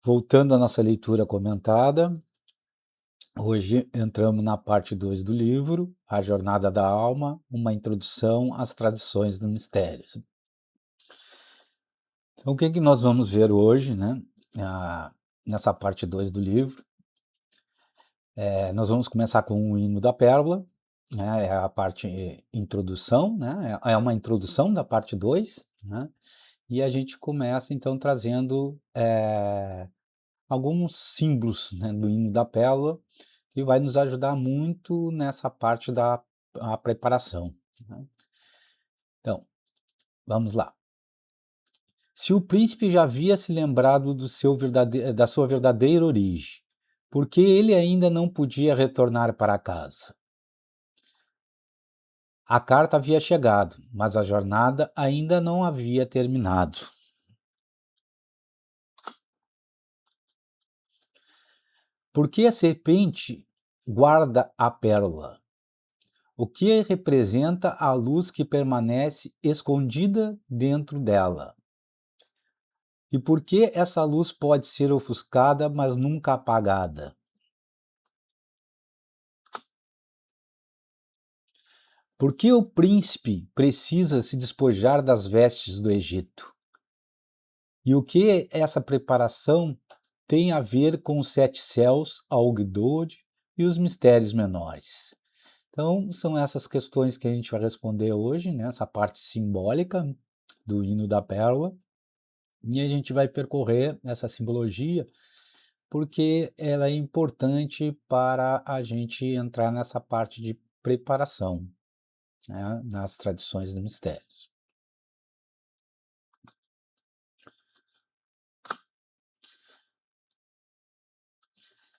Voltando à nossa leitura comentada, hoje entramos na parte 2 do livro, A Jornada da Alma, uma introdução às tradições do mistério. Então, o que que nós vamos ver hoje, né, nessa parte 2 do livro? Nós vamos começar com o Hino da Pérola, né, é a parte introdução, né, é uma introdução da parte 2, né, e a gente começa então trazendo alguns símbolos, né, do Hino da Pérola, que vai nos ajudar muito nessa parte da a preparação, né. Então, vamos lá. Se o príncipe já havia se lembrado da sua verdadeira origem, por que ele ainda não podia retornar para casa? A carta havia chegado, mas a jornada ainda não havia terminado. Por que a serpente guarda a pérola? O que representa a luz que permanece escondida dentro dela? E por que essa luz pode ser ofuscada, mas nunca apagada? Por que o príncipe precisa se despojar das vestes do Egito? E o que essa preparação tem a ver com os sete céus, a Ogdod e os mistérios menores? Então, são essas questões que a gente vai responder hoje, né? Essa parte simbólica do hino da pérola, e a gente vai percorrer essa simbologia porque ela é importante para a gente entrar nessa parte de preparação, né, nas tradições dos mistérios.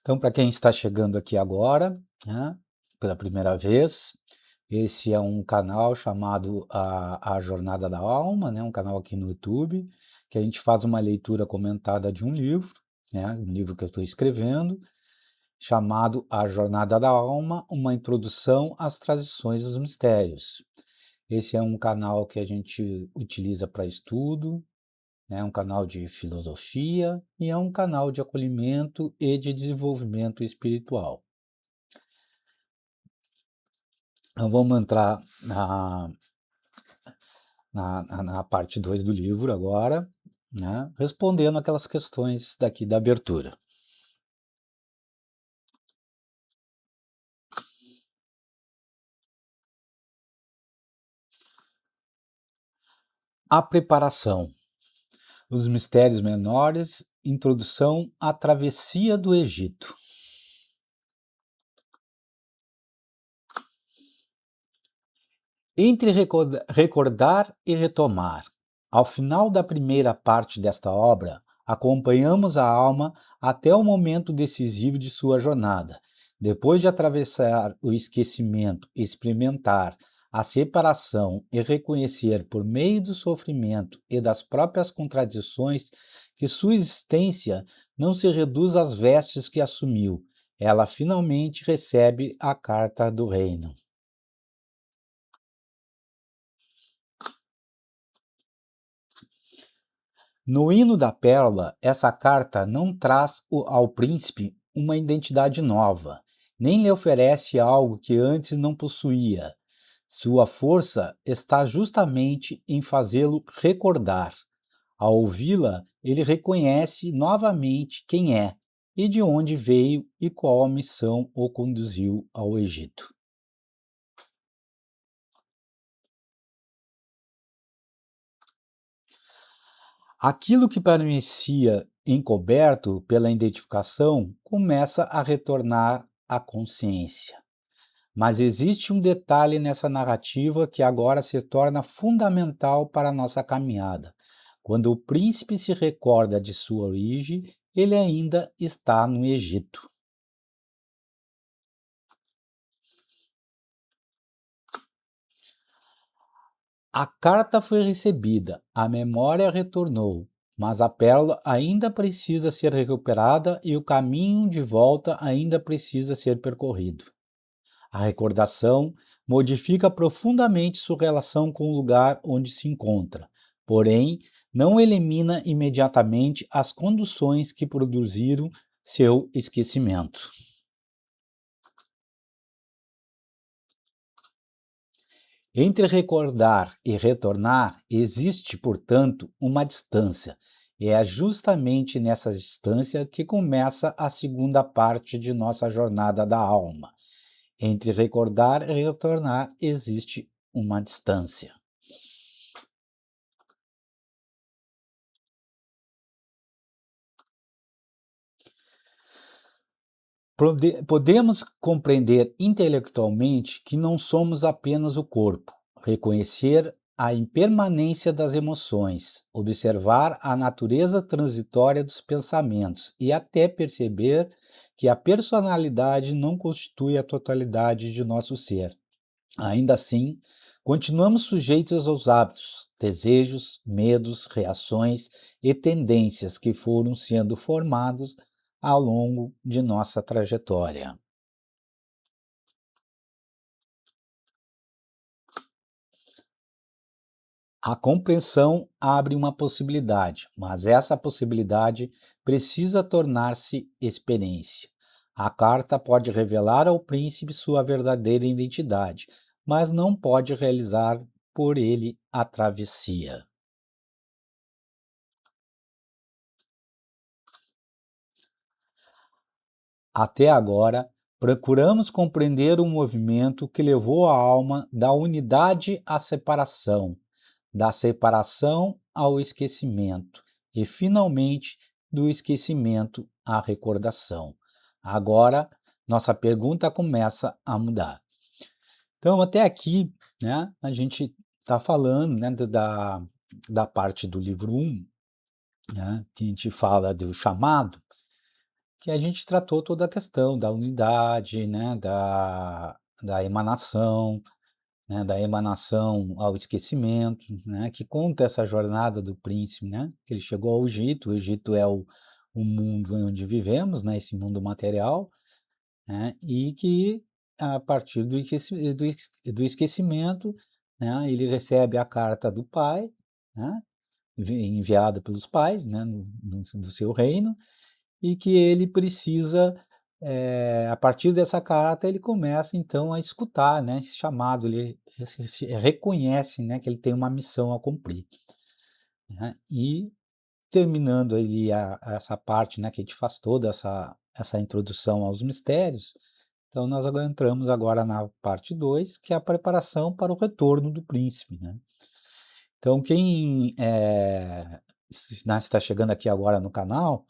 Então, para quem está chegando aqui agora, né, pela primeira vez, esse é um canal chamado a Jornada da Alma, né, um canal aqui no YouTube, que a gente faz uma leitura comentada de um livro, né, um livro que eu estou escrevendo, chamado A Jornada da Alma, uma introdução às tradições dos mistérios. Esse é um canal que a gente utiliza para estudo, é um canal de filosofia e é um canal de acolhimento e de desenvolvimento espiritual. Então vamos entrar na parte 2 do livro agora, né, respondendo aquelas questões daqui da abertura. A preparação. Os mistérios menores, introdução à travessia do Egito. Entre recordar e retomar. Ao final da primeira parte desta obra, acompanhamos a alma até o momento decisivo de sua jornada. Depois de atravessar o esquecimento, experimentar a separação e reconhecer por meio do sofrimento e das próprias contradições que sua existência não se reduz às vestes que assumiu, ela finalmente recebe a carta do reino. No hino da pérola, essa carta não traz ao príncipe uma identidade nova, nem lhe oferece algo que antes não possuía. Sua força está justamente em fazê-lo recordar. Ao ouvi-la, ele reconhece novamente quem é e de onde veio e qual a missão o conduziu ao Egito. Aquilo que permanecia encoberto pela identificação começa a retornar à consciência. Mas existe um detalhe nessa narrativa que agora se torna fundamental para a nossa caminhada. Quando o príncipe se recorda de sua origem, ele ainda está no Egito. A carta foi recebida, a memória retornou, mas a pérola ainda precisa ser recuperada e o caminho de volta ainda precisa ser percorrido. A recordação modifica profundamente sua relação com o lugar onde se encontra, porém, não elimina imediatamente as condições que produziram seu esquecimento. Entre recordar e retornar existe, portanto, uma distância. E é justamente nessa distância que começa a segunda parte de nossa jornada da alma. Entre recordar e retornar existe uma distância. Podemos compreender intelectualmente que não somos apenas o corpo, reconhecer a impermanência das emoções, observar a natureza transitória dos pensamentos e até perceber que a personalidade não constitui a totalidade de nosso ser. Ainda assim, continuamos sujeitos aos hábitos, desejos, medos, reações e tendências que foram sendo formados ao longo de nossa trajetória. A compreensão abre uma possibilidade, mas essa possibilidade precisa tornar-se experiência. A carta pode revelar ao príncipe sua verdadeira identidade, mas não pode realizar por ele a travessia. Até agora, procuramos compreender o movimento que levou a alma da unidade à separação, da separação ao esquecimento e, finalmente, do esquecimento à recordação. Agora, nossa pergunta começa a mudar. Então, até aqui, né, a gente está falando, né, da parte do livro 1, né, que a gente fala do chamado, que a gente tratou toda a questão da unidade, né, da emanação ao esquecimento, né, que conta essa jornada do príncipe, né, que ele chegou ao Egito. O Egito é o mundo onde vivemos, né, esse mundo material, né, e que a partir do esquecimento, né, ele recebe a carta do pai, né, enviada pelos pais, né, do seu reino, e que ele precisa, a partir dessa carta, ele começa então a escutar, né, esse chamado, ele reconhece, né, que ele tem uma missão a cumprir, né, e terminando ali essa parte, né, que a gente faz toda essa introdução aos mistérios, então nós agora entramos agora na parte 2, que é a preparação para o retorno do príncipe, né. Então quem, né, está chegando aqui agora no canal,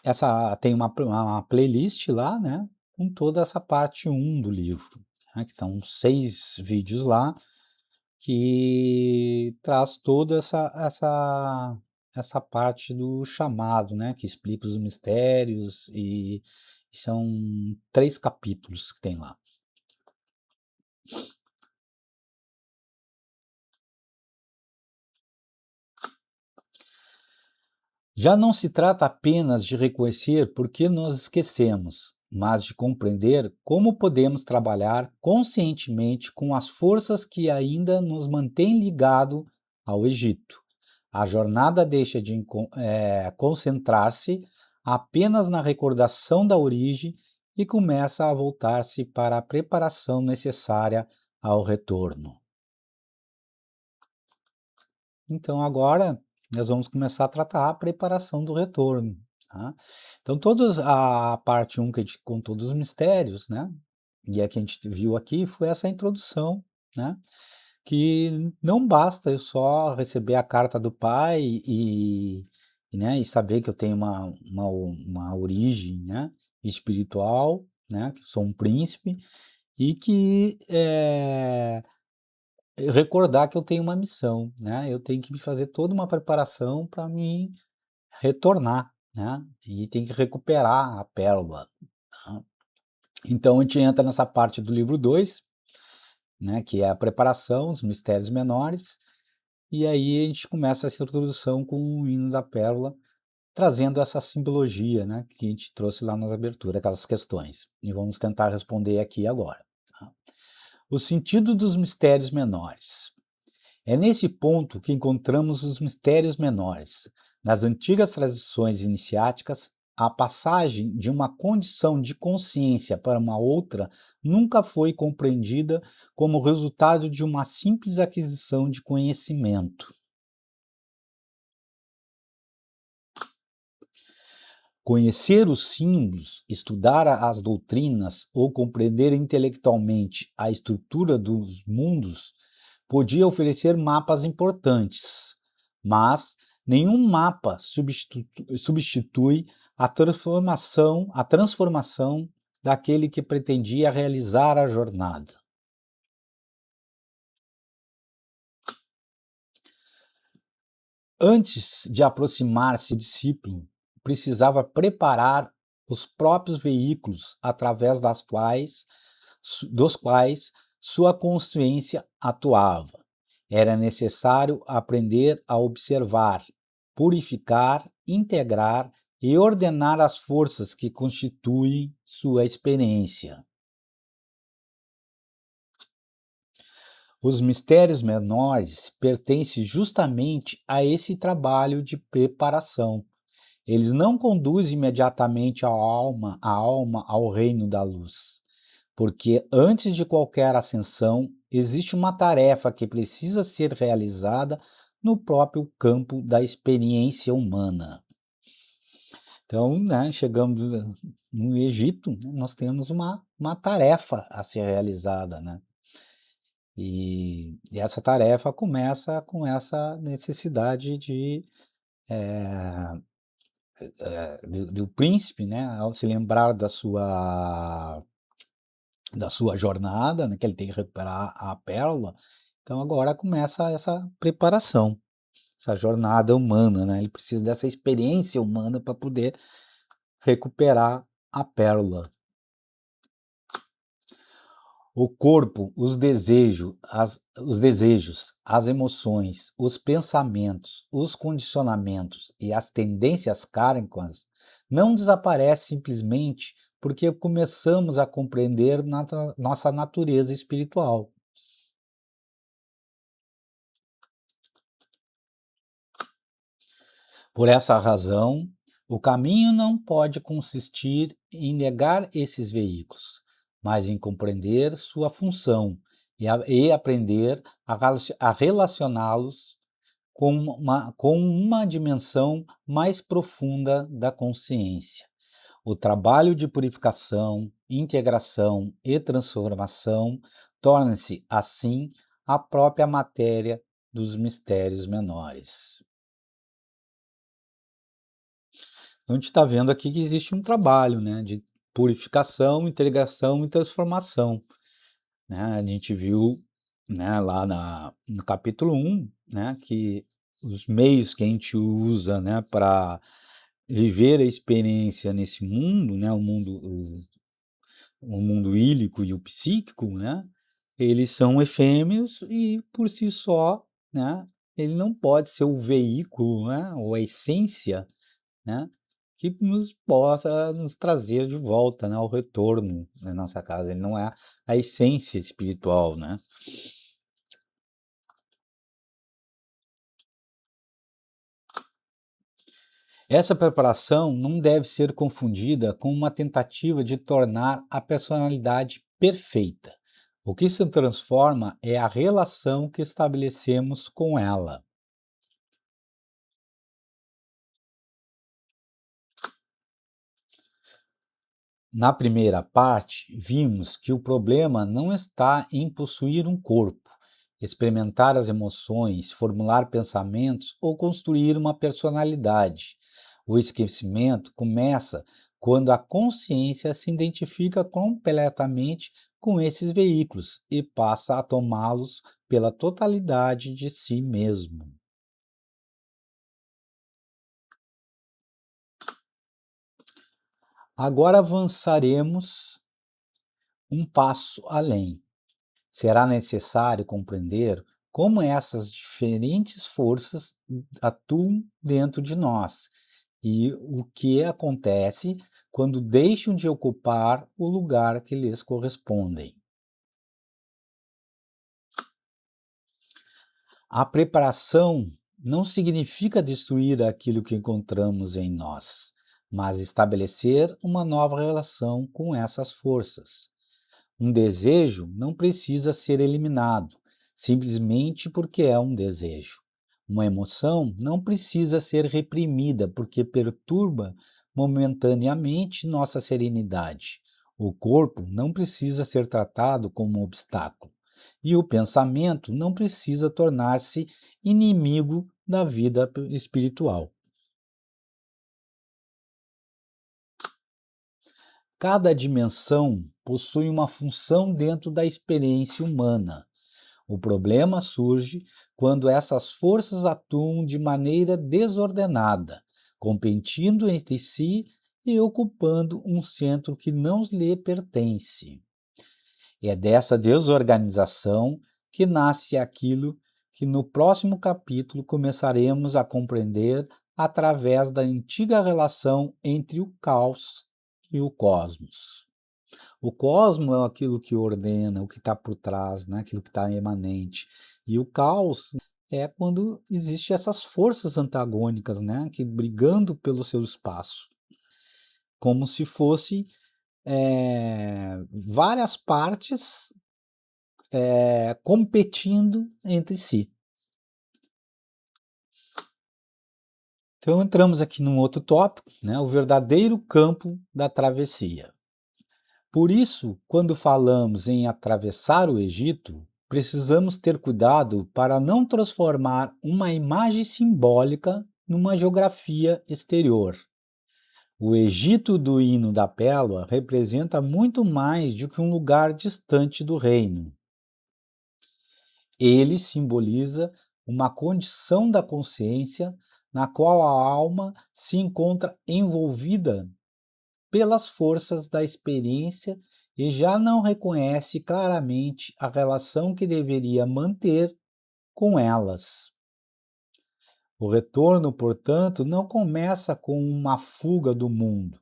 essa tem uma playlist lá, né, com toda essa parte 1 do livro, né, que são 6 vídeos lá, que traz toda essa parte do chamado, né, que explica os mistérios, e são 3 capítulos que tem lá. Já não se trata apenas de reconhecer por que nós esquecemos, mas de compreender como podemos trabalhar conscientemente com as forças que ainda nos mantêm ligado ao Egito. A jornada deixa de concentrar-se apenas na recordação da origem e começa a voltar-se para a preparação necessária ao retorno. Então agora nós vamos começar a tratar a preparação do retorno, tá. Então todos a parte 1 que a gente contou dos mistérios, né, e a que a gente viu aqui foi essa introdução, né, que não basta eu só receber a carta do pai né, e saber que eu tenho uma origem, né, espiritual, né, que sou um príncipe, e que, recordar que eu tenho uma missão, né, eu tenho que me fazer toda uma preparação para me retornar, né, e tem que recuperar a pérola, tá. Então a gente entra nessa parte do livro 2, né, que é a preparação, os mistérios menores, e aí a gente começa essa introdução com o hino da pérola, trazendo essa simbologia, né, que a gente trouxe lá nas aberturas, aquelas questões, e vamos tentar responder aqui agora, tá. O sentido dos mistérios menores. É nesse ponto que encontramos os mistérios menores. Nas antigas tradições iniciáticas, a passagem de uma condição de consciência para uma outra nunca foi compreendida como resultado de uma simples aquisição de conhecimento. Conhecer os símbolos, estudar as doutrinas ou compreender intelectualmente a estrutura dos mundos podia oferecer mapas importantes, mas nenhum mapa substitui a transformação daquele que pretendia realizar a jornada. Antes de aproximar-se do discípulo, precisava preparar os próprios veículos através dos quais sua consciência atuava. Era necessário aprender a observar, purificar, integrar e ordenar as forças que constituem sua experiência. Os mistérios menores pertencem justamente a esse trabalho de preparação. Eles não conduzem imediatamente a alma ao reino da luz, porque antes de qualquer ascensão, existe uma tarefa que precisa ser realizada no próprio campo da experiência humana. Então, né, chegamos no Egito, né, nós temos uma tarefa a ser realizada, né? E essa tarefa começa com essa necessidade do príncipe, né, ao se lembrar da sua jornada, né, que ele tem que recuperar a pérola. Então agora começa essa preparação, essa jornada humana, né? Ele precisa dessa experiência humana para poder recuperar a pérola. O corpo, os desejos, as emoções, os pensamentos, os condicionamentos e as tendências kármicas não desaparecem simplesmente porque começamos a compreender nossa natureza espiritual. Por essa razão, o caminho não pode consistir em negar esses veículos, mas em compreender sua função e aprender a relacioná-los com uma dimensão mais profunda da consciência. O trabalho de purificação, integração e transformação torna-se, assim, a própria matéria dos mistérios menores. Então, a gente está vendo aqui que existe um trabalho, né, de purificação, integração e transformação, né? A gente viu, né, lá no capítulo 1, né, que os meios que a gente usa, né, para viver a experiência nesse mundo, né, o mundo ílico e o psíquico, né, eles são efêmeros e, por si só, né, ele não pode ser o veículo, né, ou a essência, né, que nos possa nos trazer de volta, né, ao retorno na nossa casa. Ele não é a essência espiritual, né. Essa preparação não deve ser confundida com uma tentativa de tornar a personalidade perfeita. O que se transforma é a relação que estabelecemos com ela. Na primeira parte, vimos que o problema não está em possuir um corpo, experimentar as emoções, formular pensamentos ou construir uma personalidade. O esquecimento começa quando a consciência se identifica completamente com esses veículos e passa a tomá-los pela totalidade de si mesmo. Agora avançaremos um passo além. Será necessário compreender como essas diferentes forças atuam dentro de nós e o que acontece quando deixam de ocupar o lugar que lhes correspondem. A preparação não significa destruir aquilo que encontramos em nós, mas estabelecer uma nova relação com essas forças. Um desejo não precisa ser eliminado, simplesmente porque é um desejo. Uma emoção não precisa ser reprimida, porque perturba momentaneamente nossa serenidade. O corpo não precisa ser tratado como um obstáculo. E o pensamento não precisa tornar-se inimigo da vida espiritual. Cada dimensão possui uma função dentro da experiência humana. O problema surge quando essas forças atuam de maneira desordenada, competindo entre si e ocupando um centro que não lhe pertence. É dessa desorganização que nasce aquilo que no próximo capítulo começaremos a compreender através da antiga relação entre o caos e o cosmos. O cosmos é aquilo que ordena, o que está por trás, né? Aquilo que está imanente. E o caos é quando existem essas forças antagônicas, né? Que brigando pelo seu espaço, como se fosse várias partes competindo entre si. Então entramos aqui num outro tópico, né? O verdadeiro campo da travessia. Por isso, quando falamos em atravessar o Egito, precisamos ter cuidado para não transformar uma imagem simbólica numa geografia exterior. O Egito do hino da Pérola representa muito mais do que um lugar distante do reino. Ele simboliza uma condição da consciência na qual a alma se encontra envolvida pelas forças da experiência e já não reconhece claramente a relação que deveria manter com elas. O retorno, portanto, não começa com uma fuga do mundo,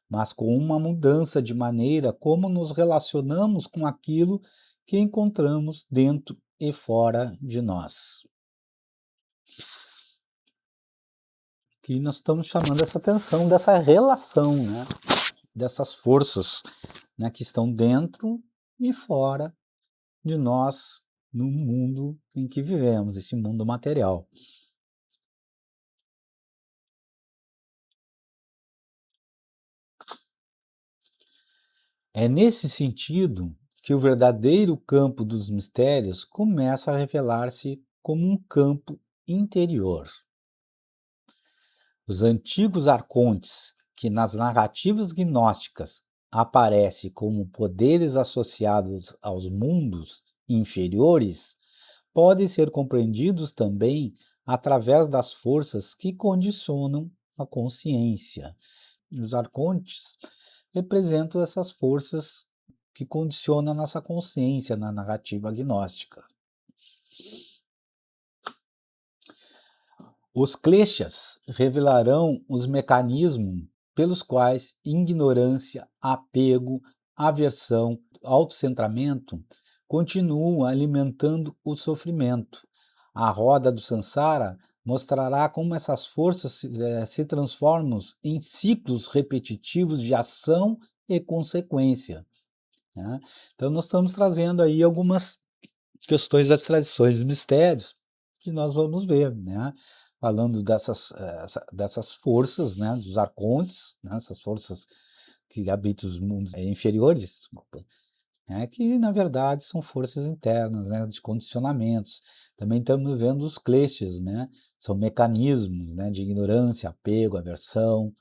mas com uma mudança de maneira como nos relacionamos com aquilo que encontramos dentro e fora de nós. Que nós estamos chamando essa atenção dessa relação, né? Dessas forças, né, que estão dentro e fora de nós no mundo em que vivemos, esse mundo material. É nesse sentido que o verdadeiro campo dos mistérios começa a revelar-se como um campo interior. Os antigos arcontes, que nas narrativas gnósticas aparecem como poderes associados aos mundos inferiores, podem ser compreendidos também através das forças que condicionam a consciência. Os arcontes representam essas forças que condicionam a nossa consciência na narrativa gnóstica. Os kleshas revelarão os mecanismos pelos quais ignorância, apego, aversão, autocentramento continuam alimentando o sofrimento. A roda do Sansara mostrará como essas forças se transformam em ciclos repetitivos de ação e consequência, né? Então, nós estamos trazendo aí algumas questões das tradições dos mistérios que nós vamos ver, né? Falando dessas forças, né? Dos arcontes, né? Essas forças que habitam os mundos inferiores, desculpa, né, que na verdade são forças internas, né, de condicionamentos. Também estamos vendo os kleshas, né, são mecanismos, né, de ignorância, apego, aversão,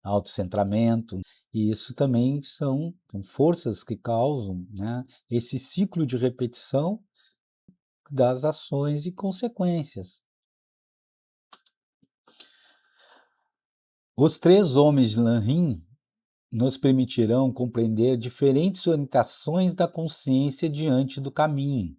autocentramento, e isso também são forças que causam, né, esse ciclo de repetição das ações e consequências. Os três homens de Lanrim nos permitirão compreender diferentes orientações da consciência diante do caminho,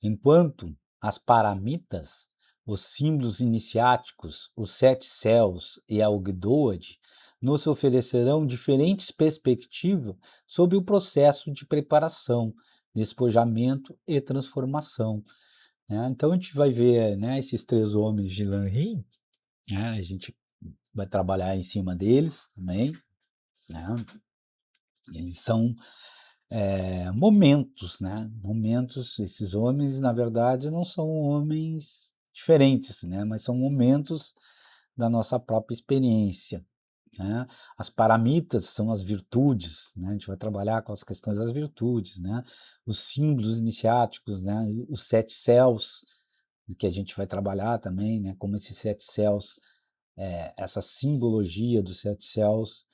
enquanto as paramitas, os símbolos iniciáticos, os sete céus e a Ogdoad, nos oferecerão diferentes perspectivas sobre o processo de preparação, despojamento e transformação. né. Então a gente vai ver, né, esses 3 homens de Lanrim, né, a gente vai trabalhar em cima deles também, né. Eles são, momentos, né, momentos. Esses homens, na verdade, não são homens diferentes, né, mas são momentos da nossa própria experiência, né. As paramitas são as virtudes, né, a gente vai trabalhar com as questões das virtudes, né. Os símbolos iniciáticos, né, os 7 céus, que a gente vai trabalhar também, né, como esses 7 céus, essa simbologia dos 7 céus,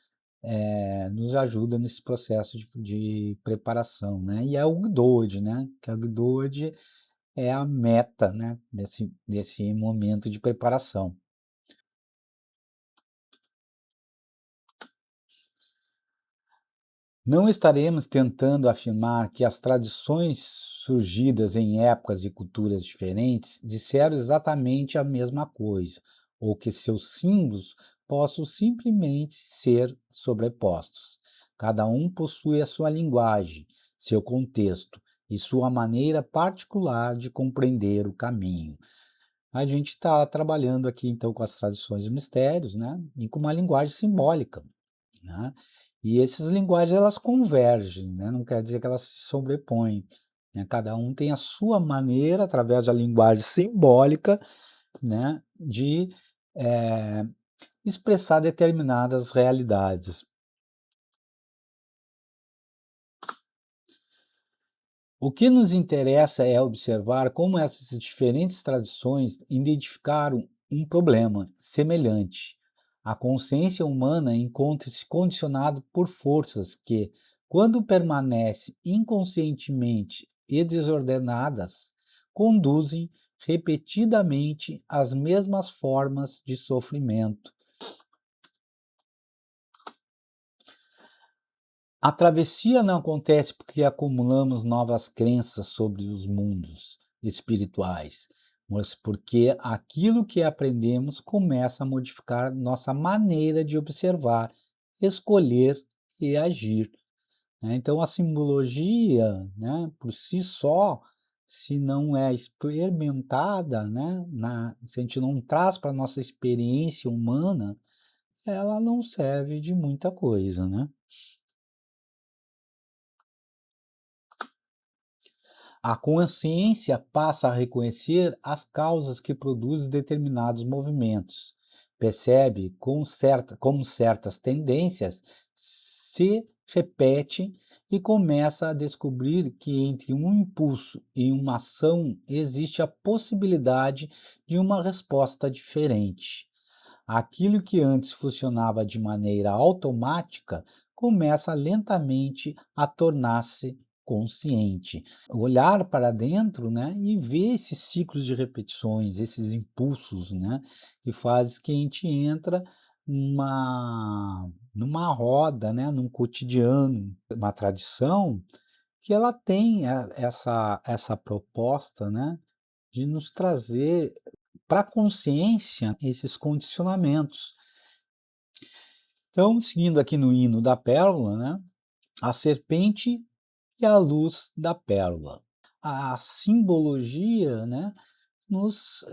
nos ajuda nesse processo de preparação, né. E é o Gdode, né, que a Gdode é a meta, né, desse momento de preparação. Não estaremos tentando afirmar que as tradições surgidas em épocas e culturas diferentes disseram exatamente a mesma coisa, ou que seus símbolos possam simplesmente ser sobrepostos. Cada um possui a sua linguagem, seu contexto e sua maneira particular de compreender o caminho. A gente está trabalhando aqui então com as tradições e mistérios, né? E com uma linguagem simbólica, né. E essas linguagens elas convergem, né, não quer dizer que elas se sobrepõem, né, cada um tem a sua maneira, através da linguagem simbólica, né, de, eh, expressar determinadas realidades. O que nos interessa é observar como essas diferentes tradições identificaram um problema semelhante. A consciência humana encontra-se condicionada por forças que, quando permanecem inconscientemente e desordenadas, conduzem repetidamente às mesmas formas de sofrimento. A travessia não acontece porque acumulamos novas crenças sobre os mundos espirituais, mas porque aquilo que aprendemos começa a modificar nossa maneira de observar, escolher e agir, né. Então a simbologia, né, por si só, se não é experimentada, né, se a gente não traz para a nossa experiência humana, ela não serve de muita coisa, né. A consciência passa a reconhecer as causas que produzem determinados movimentos, percebe como certas tendências se repetem e começa a descobrir que entre um impulso e uma ação existe a possibilidade de uma resposta diferente. Aquilo que antes funcionava de maneira automática começa lentamente a tornar-se consciente. Olhar para dentro, né, e ver esses ciclos de repetições, esses impulsos, né, que faz que a gente entra numa roda, né, num cotidiano, uma tradição que ela tem essa proposta, né, de nos trazer para a consciência esses condicionamentos. Então, seguindo aqui no hino da pérola, né, a serpente e a luz da pérola. A simbologia, né, nos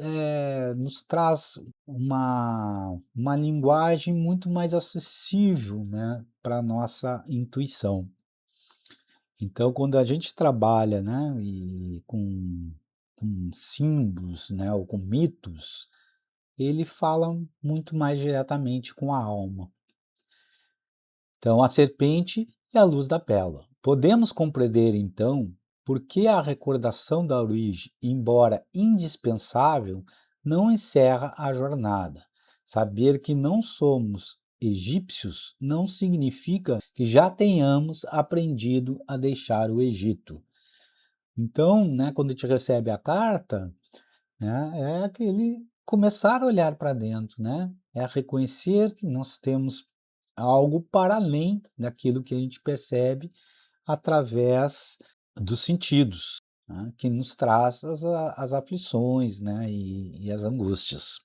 traz uma linguagem muito mais acessível, né, para a nossa intuição. Então, quando a gente trabalha, né, com símbolos, né, ou com mitos, ele fala muito mais diretamente com a alma. Então, a serpente e a luz da pérola. Podemos compreender, então, por que a recordação da origem, embora indispensável, não encerra a jornada. Saber que não somos egípcios não significa que já tenhamos aprendido a deixar o Egito. Então, né, quando a gente recebe a carta, né, é aquele começar a olhar para dentro, né, é reconhecer que nós temos algo para além daquilo que a gente percebe através dos sentidos, né, que nos traz as aflições, né, e as angústias.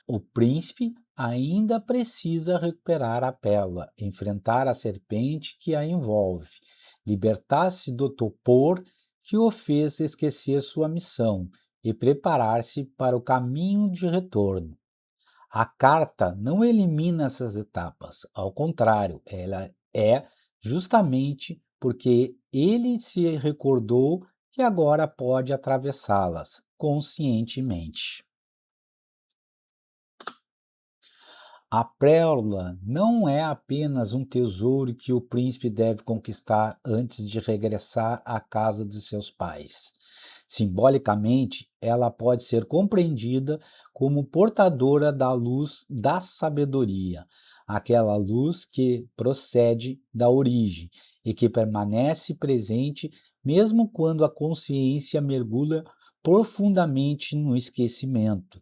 O príncipe, ainda precisa recuperar a pérola, enfrentar a serpente que a envolve, libertar-se do torpor que o fez esquecer sua missão e preparar-se para o caminho de retorno. A carta não elimina essas etapas, ao contrário, ela é justamente porque ele se recordou que agora pode atravessá-las conscientemente. A pérola não é apenas um tesouro que o príncipe deve conquistar antes de regressar à casa de seus pais. Simbolicamente, ela pode ser compreendida como portadora da luz da sabedoria, aquela luz que procede da origem e que permanece presente mesmo quando a consciência mergulha profundamente no esquecimento.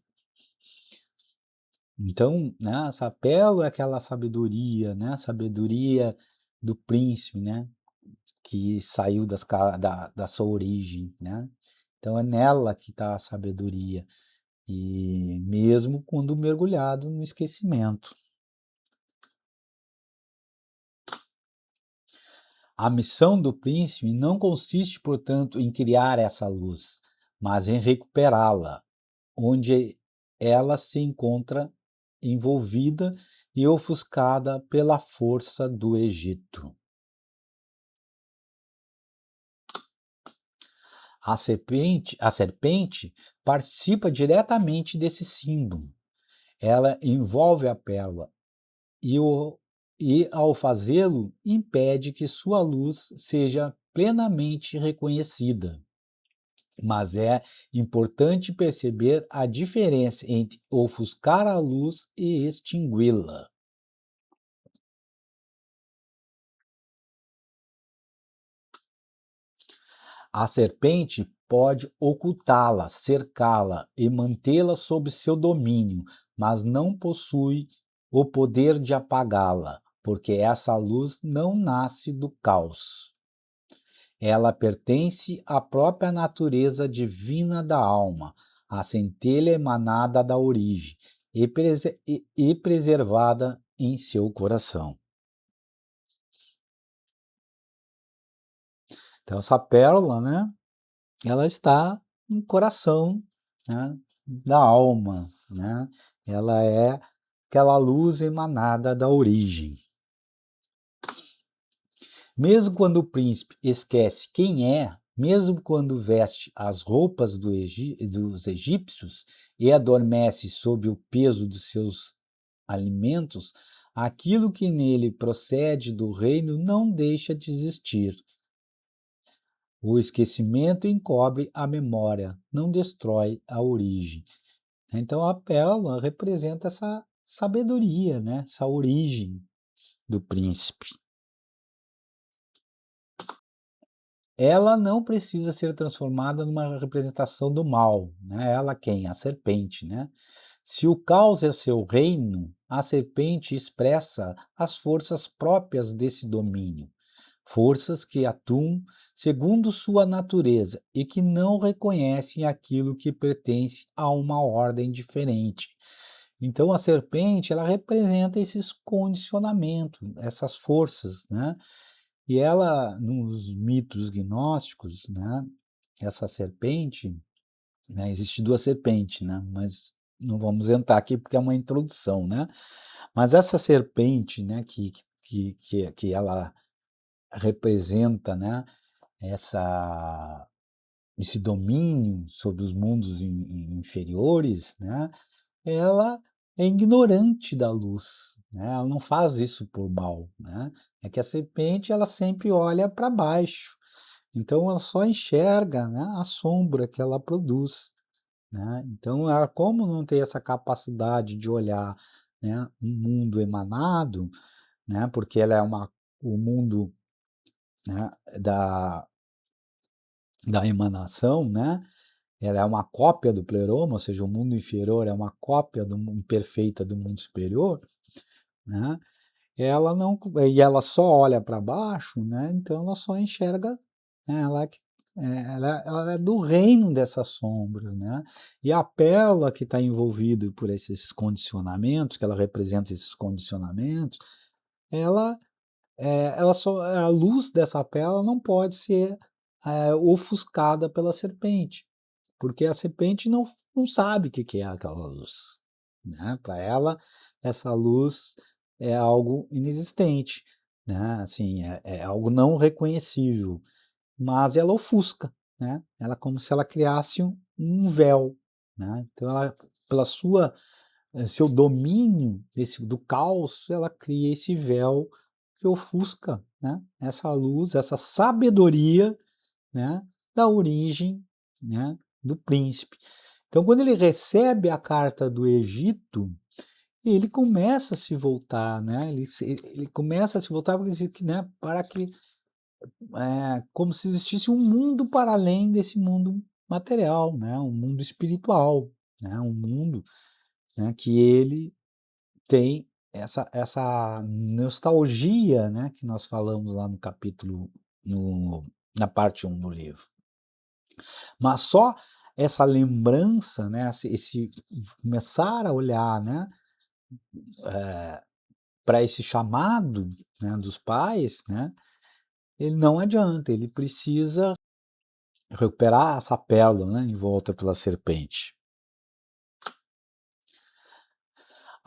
Então, né, essa pérola é aquela sabedoria, né, a sabedoria do príncipe, né, que saiu da sua origem, né. Então é nela que está a sabedoria, e mesmo quando mergulhado no esquecimento. A missão do príncipe não consiste, portanto, em criar essa luz, mas em recuperá-la, onde ela se encontra envolvida e ofuscada pela força do Egito. A serpente participa diretamente desse símbolo. Ela envolve a pérola e, ao fazê-lo, impede que sua luz seja plenamente reconhecida. Mas é importante perceber a diferença entre ofuscar a luz e extingui-la. A serpente pode ocultá-la, cercá-la e mantê-la sob seu domínio, mas não possui o poder de apagá-la, porque essa luz não nasce do caos. Ela pertence à própria natureza divina da alma, a centelha emanada da origem e preservada em seu coração. Então, essa pérola, né, ela está no coração, né, da alma, né? Ela é aquela luz emanada da origem. Mesmo quando o príncipe esquece quem é, mesmo quando veste as roupas dos egípcios e adormece sob o peso dos seus alimentos, aquilo que nele procede do reino não deixa de existir. O esquecimento encobre a memória, não destrói a origem. Então a pérola representa essa sabedoria, né? Essa origem do príncipe. Ela não precisa ser transformada numa representação do mal, né? Ela quem? A serpente, né? Se o caos é seu reino, a serpente expressa as forças próprias desse domínio, forças que atuam segundo sua natureza e que não reconhecem aquilo que pertence a uma ordem diferente. Então a serpente, ela representa esses condicionamentos, essas forças, né? E ela, nos mitos gnósticos, né, essa serpente, né, existe duas serpentes, né, mas não vamos entrar aqui porque é uma introdução, né? Mas essa serpente, né, que ela representa, né, essa esse domínio sobre os mundos inferiores, né, ela é ignorante da luz, né, ela não faz isso por mal, né, é que a serpente ela sempre olha para baixo, então ela só enxerga, né, a sombra que ela produz, né, então ela como não tem essa capacidade de olhar, né, um mundo emanado, né, porque ela é o mundo, né, da da emanação, né, ela é uma cópia do pleroma, ou seja, o mundo inferior é uma cópia imperfeita do mundo superior, né, ela não e ela só olha para baixo, né, então ela só enxerga, né, ela ela é do reino dessas sombras, né? E a pérola que está envolvida por esses condicionamentos, que ela representa esses condicionamentos, ela, ela só, a luz dessa pérola não pode ser ofuscada pela serpente, porque a serpente não sabe o que é aquela luz, né? Para ela, essa luz é algo inexistente, né? Assim, é algo não reconhecível, mas ela ofusca, né? Ela é como se ela criasse um véu, né? Então ela, pela sua seu domínio do caos, ela cria esse véu que ofusca, né? Essa luz, essa sabedoria, né? Da origem, né? Do príncipe. Então, quando ele recebe a carta do Egito, ele começa a se voltar, né? Ele começa a se voltar né? Para que como se existisse um mundo para além desse mundo material, né? Um mundo espiritual, né? Um mundo, né, que ele tem essa nostalgia, né, que nós falamos lá no capítulo, na parte 1 do livro. Mas só essa lembrança, né, esse começar a olhar, né, para esse chamado, né, dos pais, né, ele não adianta, ele precisa recuperar essa pérola, né, envolta pela serpente.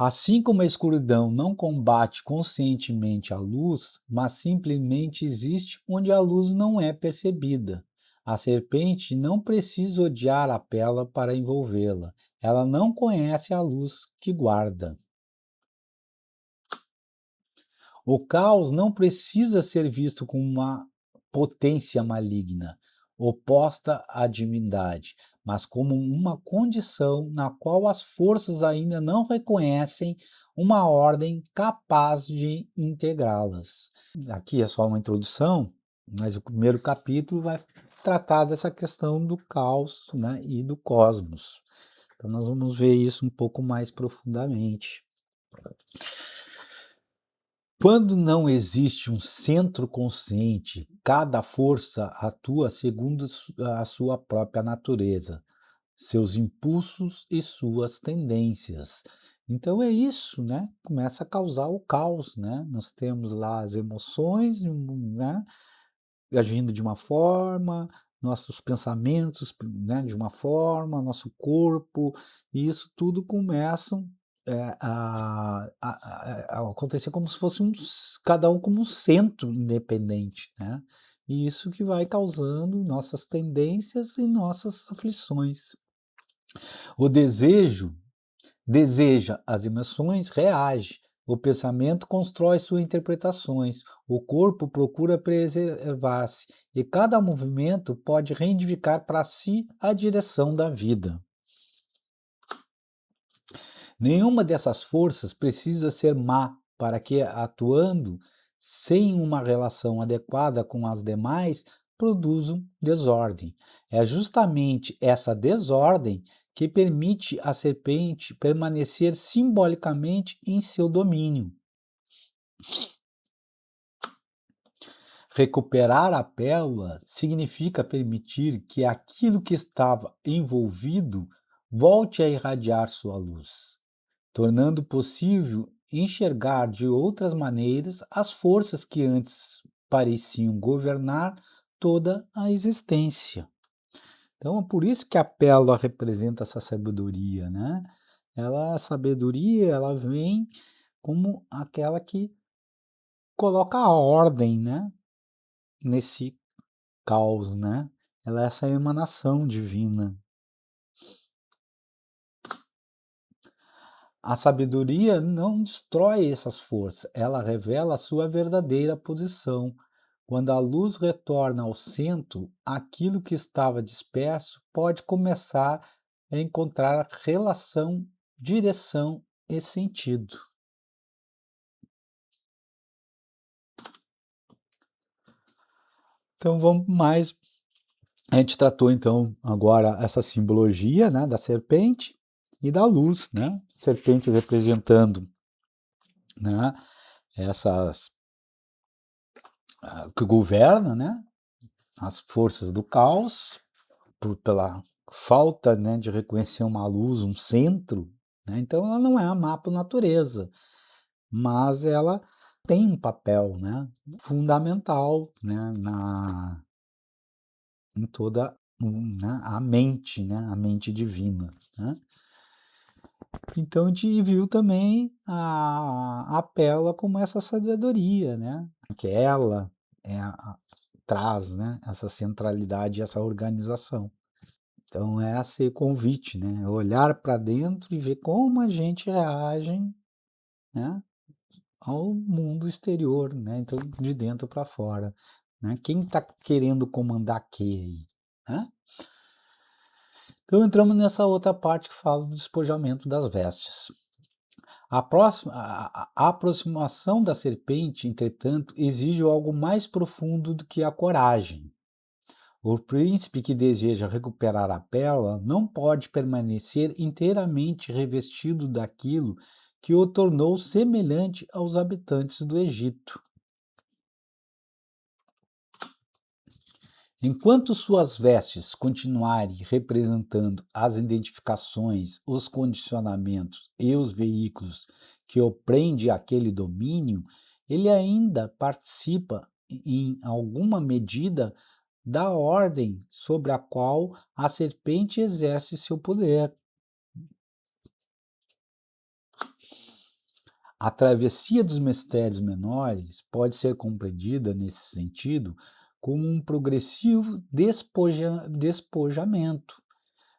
Assim como a escuridão não combate conscientemente a luz, mas simplesmente existe onde a luz não é percebida. A serpente não precisa odiar a pérola para envolvê-la. Ela não conhece a luz que guarda. O caos não precisa ser visto como uma potência maligna, oposta à divindade, mas como uma condição na qual as forças ainda não reconhecem uma ordem capaz de integrá-las. Aqui é só uma introdução, mas o primeiro capítulo vai tratar dessa questão do caos, né, e do cosmos. Então nós vamos ver isso um pouco mais profundamente. Quando não existe um centro consciente, cada força atua segundo a sua própria natureza, seus impulsos e suas tendências. Então é isso, né? Começa a causar o caos, né? Nós temos lá as emoções, né, agindo de uma forma, nossos pensamentos, né, de uma forma, nosso corpo, e isso tudo começa a acontecer como se fosse cada um como um centro independente, né? E isso que vai causando nossas tendências e nossas aflições. O desejo deseja as emoções, reage. O pensamento constrói suas interpretações. O corpo procura preservar-se. E cada movimento pode reivindicar para si a direção da vida. Nenhuma dessas forças precisa ser má para que, atuando sem uma relação adequada com as demais, produzam desordem. É justamente essa desordem que permite à serpente permanecer simbolicamente em seu domínio. Recuperar a pérola significa permitir que aquilo que estava envolvido volte a irradiar sua luz, tornando possível enxergar de outras maneiras as forças que antes pareciam governar toda a existência. Então, é por isso que a pérola representa essa sabedoria, né? A sabedoria, ela vem como aquela que coloca a ordem, né, nesse caos, né? Ela é essa emanação divina. A sabedoria não destrói essas forças, ela revela a sua verdadeira posição. Quando a luz retorna ao centro, aquilo que estava disperso pode começar a encontrar relação, direção e sentido. Então vamos mais. A gente tratou então agora essa simbologia, né, da serpente e da luz, né? Serpente representando, né, essas que governa, né? as forças do caos, pela falta, né, de reconhecer uma luz, um centro, né, então ela não é a má por natureza, mas ela tem um papel, né, fundamental, né, em toda, né, a mente divina, né. Então a gente viu também a Pela como essa sabedoria, né, que ela traz, né, essa centralidade, essa organização. Então é esse convite, né, olhar para dentro e ver como a gente reage, né, ao mundo exterior, né, então de dentro para fora, né, quem está querendo comandar quê aí, né? Então entramos nessa outra parte que fala do despojamento das vestes. A aproximação da serpente, entretanto, exige algo mais profundo do que a coragem. O príncipe que deseja recuperar a pérola não pode permanecer inteiramente revestido daquilo que o tornou semelhante aos habitantes do Egito. Enquanto suas vestes continuarem representando as identificações, os condicionamentos e os veículos que o prende àquele domínio, ele ainda participa, em alguma medida, da ordem sobre a qual a serpente exerce seu poder. A travessia dos mistérios menores pode ser compreendida, nesse sentido, como um progressivo despojamento.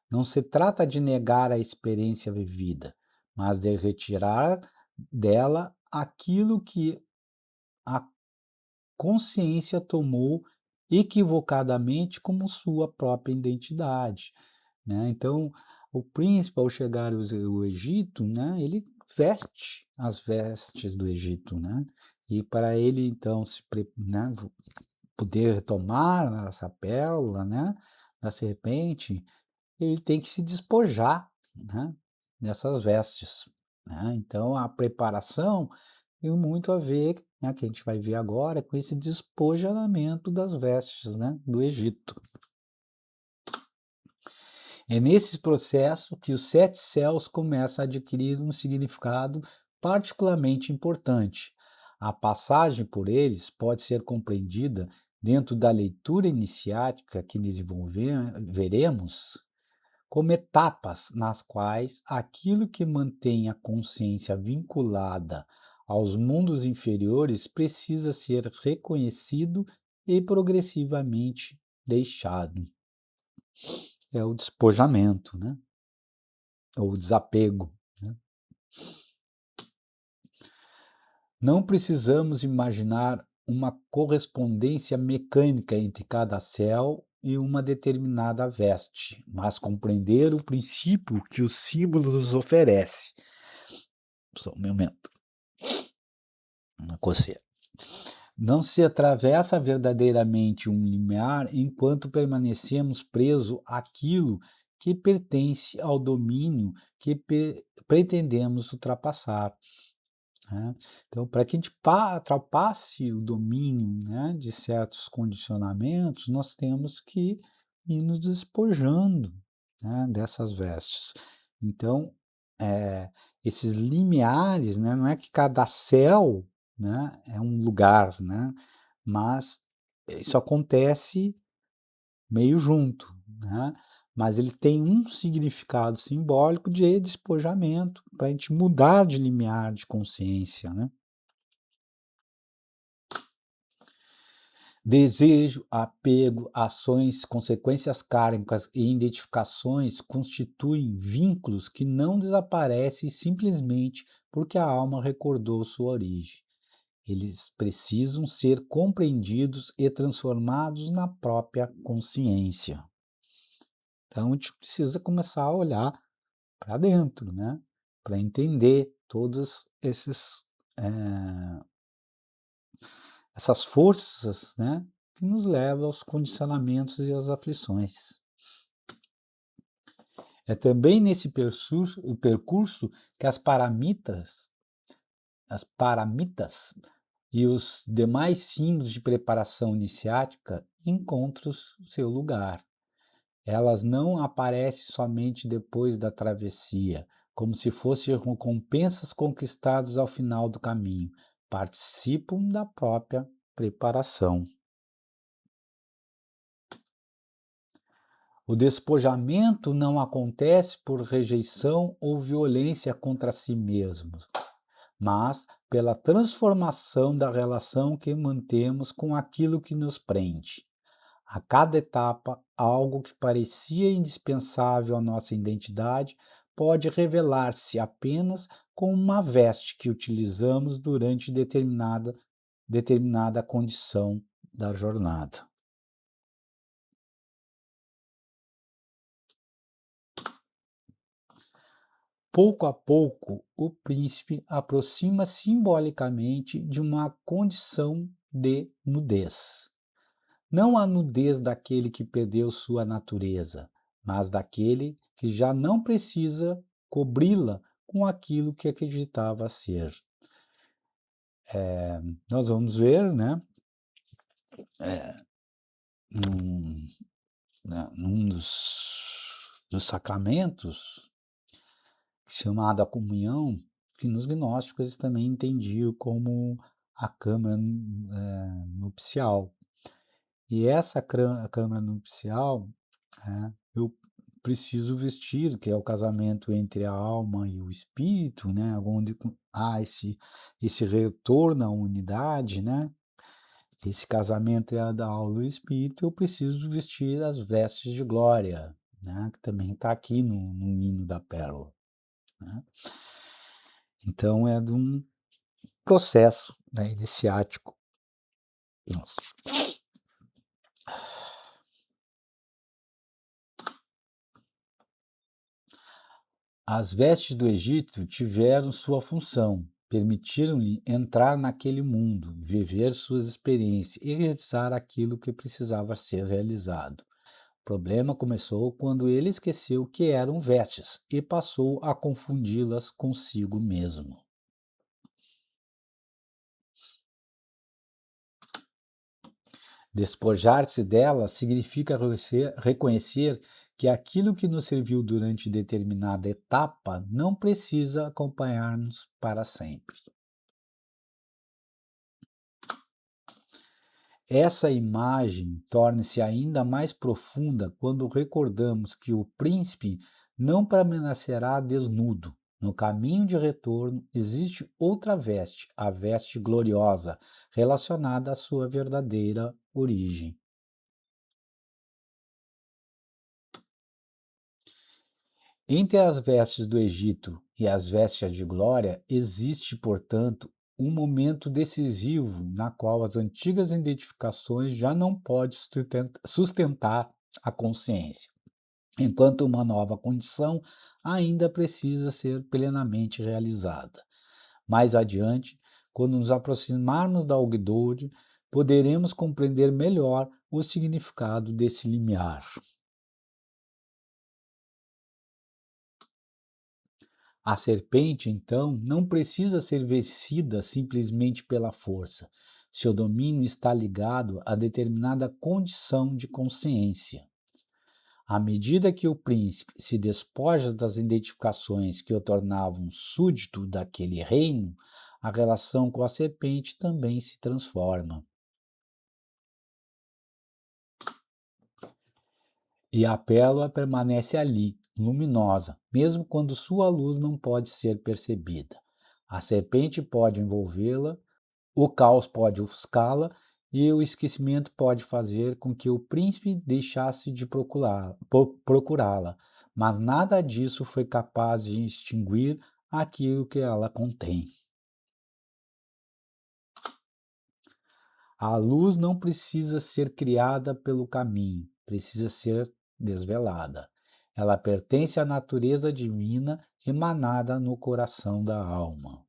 Não se trata de negar a experiência vivida, mas de retirar dela aquilo que a consciência tomou equivocadamente como sua própria identidade, né. Então, o príncipe, ao chegar ao Egito, né, ele veste as vestes do Egito, né, e para ele então né, poder retomar essa pérola, né, da serpente, ele tem que se despojar, né, dessas vestes, né. Então a preparação tem muito a ver, né, que a gente vai ver agora, com esse despojamento das vestes, né, do Egito. É nesse processo que os sete céus começam a adquirir um significado particularmente importante. A passagem por eles pode ser compreendida dentro da leitura iniciática que desenvolveremos como etapas nas quais aquilo que mantém a consciência vinculada aos mundos inferiores precisa ser reconhecido e progressivamente deixado. É o despojamento, né? Ou o desapego, né? Não precisamos imaginar uma correspondência mecânica entre cada céu e uma determinada veste, mas compreender o princípio que o símbolo nos oferece. Só um momento, uma coceira. Não se atravessa verdadeiramente um limiar enquanto permanecemos presos àquilo que pertence ao domínio que pretendemos ultrapassar, né. Então, para que a gente ultrapasse o domínio, né, de certos condicionamentos, nós temos que ir nos despojando, né, dessas vestes. Então, eh, esses limiares, né, não é que cada céu, né, é um lugar, né, mas isso acontece meio junto, né, mas ele tem um significado simbólico de despojamento, para a gente mudar de limiar de consciência, né. Desejo, apego, ações, consequências kármicas e identificações constituem vínculos que não desaparecem simplesmente porque a alma recordou sua origem. Eles precisam ser compreendidos e transformados na própria consciência. Então, a gente precisa começar a olhar para dentro, né? Para entender todos esses essas forças, né, que nos levam aos condicionamentos e às aflições. É também nesse percurso que as paramitas e os demais símbolos de preparação iniciática encontram seu lugar. Elas não aparecem somente depois da travessia, como se fossem recompensas conquistadas ao final do caminho. Participam da própria preparação. O despojamento não acontece por rejeição ou violência contra si mesmos, mas pela transformação da relação que mantemos com aquilo que nos prende. A cada etapa, algo que parecia indispensável à nossa identidade pode revelar-se apenas como uma veste que utilizamos durante determinada condição da jornada. Pouco a pouco, o príncipe aproxima simbolicamente de uma condição de nudez. Não a nudez daquele que perdeu sua natureza, mas daquele que já não precisa cobri-la com aquilo que acreditava ser. Nós vamos ver, né, num, num dos sacramentos, chamado a comunhão, que nos gnósticos eles também entendiam como a câmara nupcial. E essa câmara nupcial, eu preciso vestir, que é o casamento entre a alma e o espírito, né, onde há esse retorno à unidade, né, esse casamento da alma e o espírito, eu preciso vestir as vestes de glória, né, que também está aqui no hino da pérola. Né? Então, é de um processo, né, iniciático. Nossa. As vestes do Egito tiveram sua função, permitiram-lhe entrar naquele mundo, viver suas experiências e realizar aquilo que precisava ser realizado. O problema começou quando ele esqueceu que eram vestes e passou a confundi-las consigo mesmo. Despojar-se delas significa reconhecer que aquilo que nos serviu durante determinada etapa não precisa acompanhar-nos para sempre. Essa imagem torna-se ainda mais profunda quando recordamos que o príncipe não permanecerá desnudo. No caminho de retorno existe outra veste, a veste gloriosa, relacionada à sua verdadeira origem. Entre as vestes do Egito e as vestes de glória, existe, portanto, um momento decisivo na qual as antigas identificações já não podem sustentar a consciência, enquanto uma nova condição ainda precisa ser plenamente realizada. Mais adiante, quando nos aproximarmos da Ogdoad, poderemos compreender melhor o significado desse limiar. A serpente, então, não precisa ser vencida simplesmente pela força. Seu domínio está ligado a determinada condição de consciência. À medida que o príncipe se despoja das identificações que o tornavam súdito daquele reino, a relação com a serpente também se transforma. E a pérola permanece ali, luminosa, mesmo quando sua luz não pode ser percebida. A serpente pode envolvê-la, o caos pode ofuscá-la e o esquecimento pode fazer com que o príncipe deixasse de procurá-la, mas nada disso foi capaz de extinguir aquilo que ela contém. A luz não precisa ser criada pelo caminho, precisa ser desvelada. Ela pertence à natureza divina emanada no coração da alma.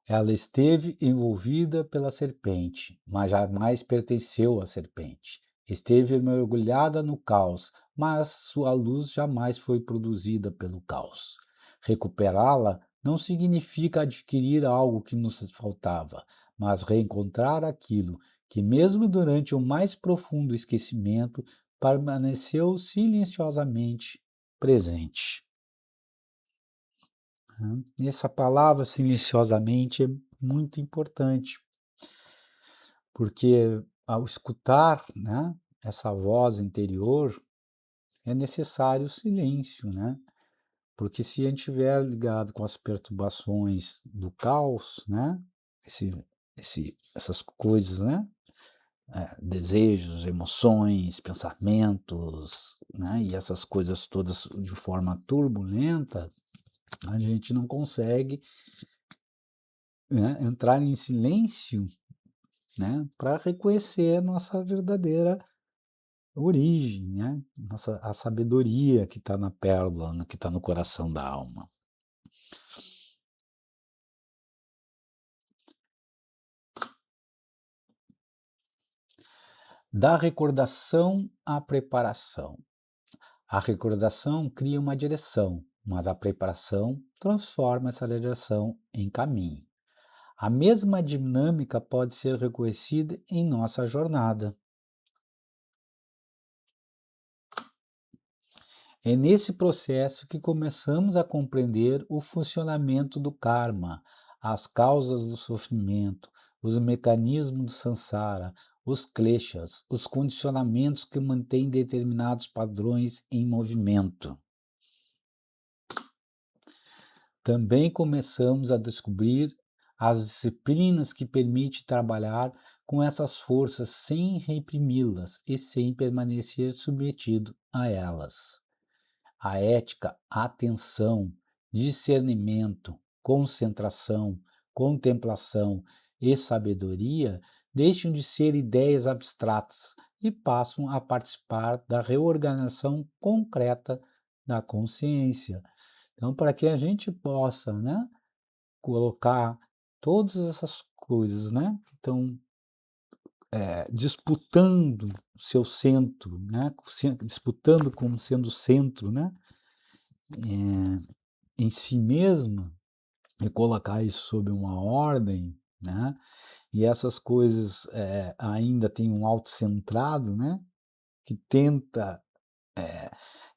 Ela esteve envolvida pela serpente, mas jamais pertenceu à serpente. Esteve mergulhada no caos, mas sua luz jamais foi produzida pelo caos. Recuperá-la não significa adquirir algo que nos faltava, mas reencontrar aquilo que, mesmo durante o mais profundo esquecimento, permaneceu silenciosamente presente. Essa palavra silenciosamente é muito importante, porque ao escutar, né, essa voz interior, é necessário silêncio, né? Porque se a gente estiver ligado com as perturbações do caos, né, esse, essas coisas, né, desejos, emoções, pensamentos, né, e essas coisas todas de forma turbulenta, a gente não consegue, né, entrar em silêncio, né, para reconhecer a nossa verdadeira origem, né, a sabedoria que está na pérola, que está no coração da alma. Da recordação à preparação. A recordação cria uma direção, mas a preparação transforma essa direção em caminho. A mesma dinâmica pode ser reconhecida em nossa jornada. É nesse processo que começamos a compreender o funcionamento do karma, as causas do sofrimento, os mecanismos do samsara, os kleshas, os condicionamentos que mantêm determinados padrões em movimento. Também começamos a descobrir as disciplinas que permitem trabalhar com essas forças sem reprimi-las e sem permanecer submetido a elas. A ética, a atenção, discernimento, concentração, contemplação e sabedoria deixam de ser ideias abstratas e passam a participar da reorganização concreta da consciência. Então, para que a gente possa, né, colocar todas essas coisas, né, que estão disputando seu centro, né, disputando como sendo o centro, né, em si mesma, e colocar isso sob uma ordem, né, e essas coisas ainda têm um autocentrado, né, que tenta,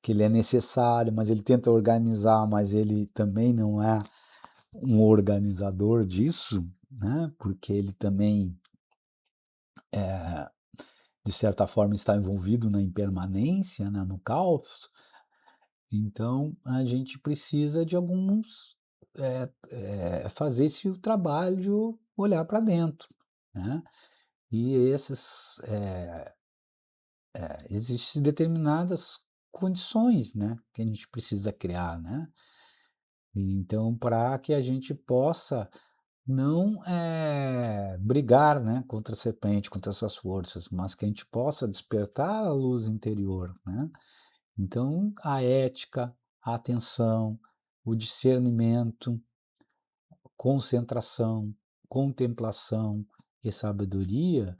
que ele é necessário, mas ele tenta organizar, mas ele também não é um organizador disso, né, porque ele também, de certa forma, está envolvido na impermanência, né, no caos. Então, a gente precisa de alguns, fazer esse trabalho, olhar para dentro, né? E existem determinadas condições, né, que a gente precisa criar, né? Então, para que a gente possa não brigar, né, contra a serpente, contra essas forças, mas que a gente possa despertar a luz interior, né? Então, a ética, a atenção, o discernimento, concentração, contemplação e sabedoria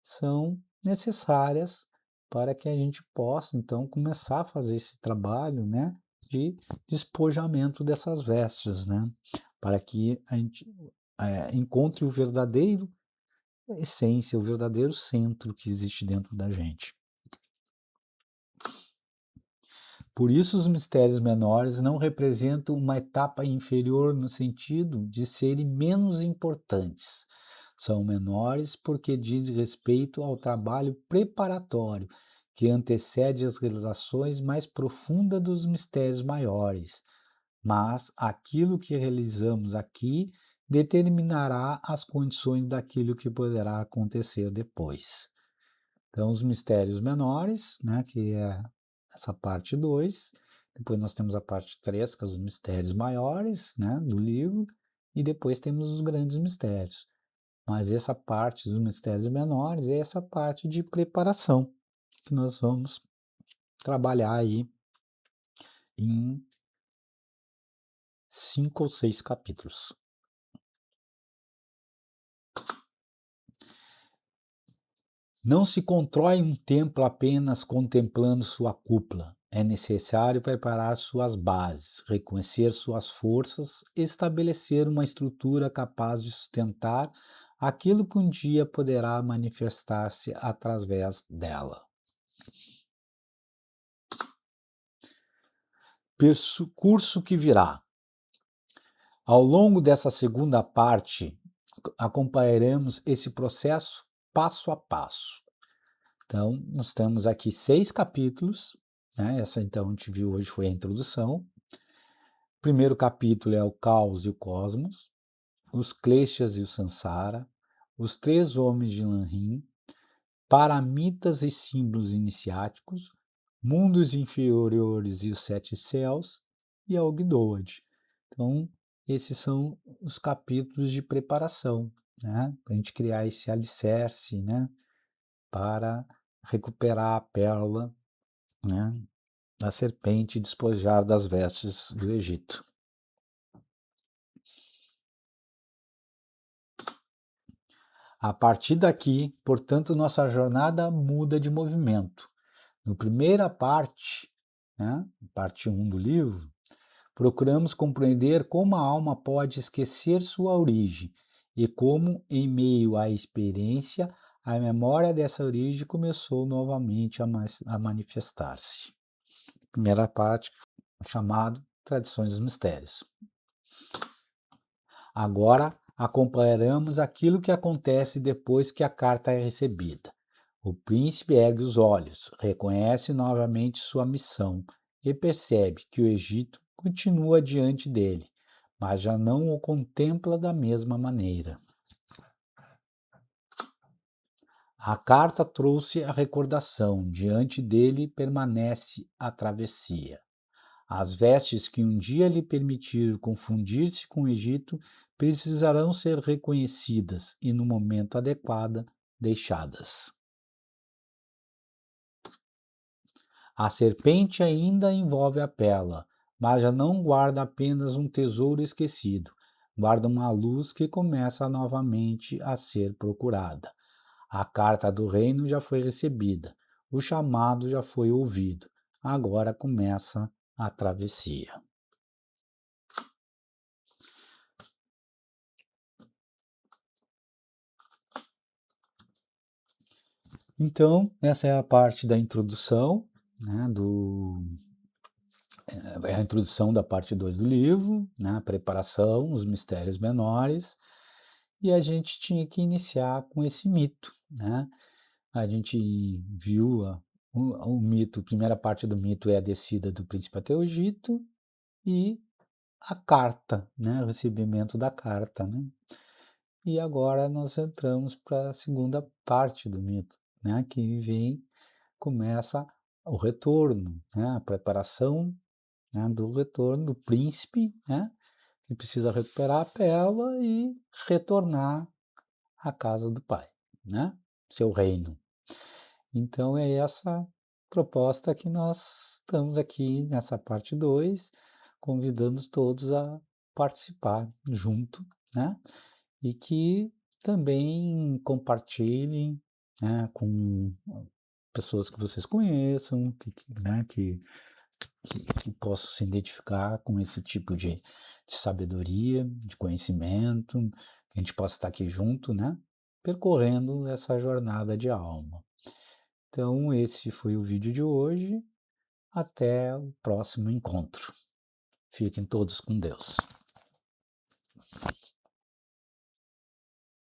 são necessárias para que a gente possa, então, começar a fazer esse trabalho, né, de despojamento dessas vestes, né, para que a gente encontre o verdadeiro essência, o verdadeiro centro que existe dentro da gente. Por isso, os mistérios menores não representam uma etapa inferior no sentido de serem menos importantes. São menores porque dizem respeito ao trabalho preparatório que antecede as realizações mais profundas dos mistérios maiores. Mas aquilo que realizamos aqui determinará as condições daquilo que poderá acontecer depois. Então, os mistérios menores, né, que é essa parte 2. Depois nós temos a parte 3, que é os mistérios maiores, né, do livro, e depois temos os grandes mistérios. Mas essa parte dos mistérios menores é essa parte de preparação, que nós vamos trabalhar aí em 5 ou 6 capítulos. Não se constrói um templo apenas contemplando sua cúpula, é necessário preparar suas bases, reconhecer suas forças, estabelecer uma estrutura capaz de sustentar aquilo que um dia poderá manifestar-se através dela. Percurso que virá. Ao longo dessa segunda parte, acompanharemos esse processo passo a passo. Então, nós temos aqui 6 capítulos, né? Essa, então, a gente viu hoje foi a introdução. O primeiro capítulo é o Caos e o Cosmos, os Kleshas e o Sansara, os 3 homens de Lanrim, paramitas e símbolos iniciáticos, mundos inferiores e os 7 céus, e a Ogdoad. Então, esses são os capítulos de preparação, né? Para a gente criar esse alicerce, né? Para recuperar a pérola, né? Da serpente e despojar das vestes do Egito. A partir daqui, portanto, nossa jornada muda de movimento. Na primeira parte, né, parte 1 do livro, procuramos compreender como a alma pode esquecer sua origem e como, em meio à experiência, a memória dessa origem começou novamente a manifestar-se. Primeira parte, chamado Tradições dos Mistérios. Agora acompanharemos aquilo que acontece depois que a carta é recebida. O príncipe ergue os olhos, reconhece novamente sua missão e percebe que o Egito continua diante dele, mas já não o contempla da mesma maneira. A carta trouxe a recordação, diante dele permanece a travessia. As vestes que um dia lhe permitiram confundir-se com o Egito precisarão ser reconhecidas e, no momento adequado, deixadas. A serpente ainda envolve a pérola, mas já não guarda apenas um tesouro esquecido, guarda uma luz que começa novamente a ser procurada. A carta do reino já foi recebida, o chamado já foi ouvido, agora começa a travessia. Então, essa é a parte da introdução, né, é a introdução da parte 2 do livro, né, a preparação, os mistérios menores, e a gente tinha que iniciar com esse mito, né? A gente viu o mito, a primeira parte do mito é a descida do príncipe até o Egito e a carta, né, o recebimento da carta, né? E agora nós entramos para a segunda parte do mito, né, que começa o retorno, né, a preparação, né, do retorno do príncipe, né, que precisa recuperar a pérola e retornar à casa do pai, né, seu reino. Então é essa proposta que nós estamos aqui nessa parte 2, convidamos todos a participar junto, né, e que também compartilhem, né, com pessoas que vocês conheçam, né, que possam se identificar com esse tipo de sabedoria, de conhecimento, que a gente possa estar aqui junto, né, percorrendo essa jornada de alma. Então, esse foi o vídeo de hoje. Até o próximo encontro. Fiquem todos com Deus.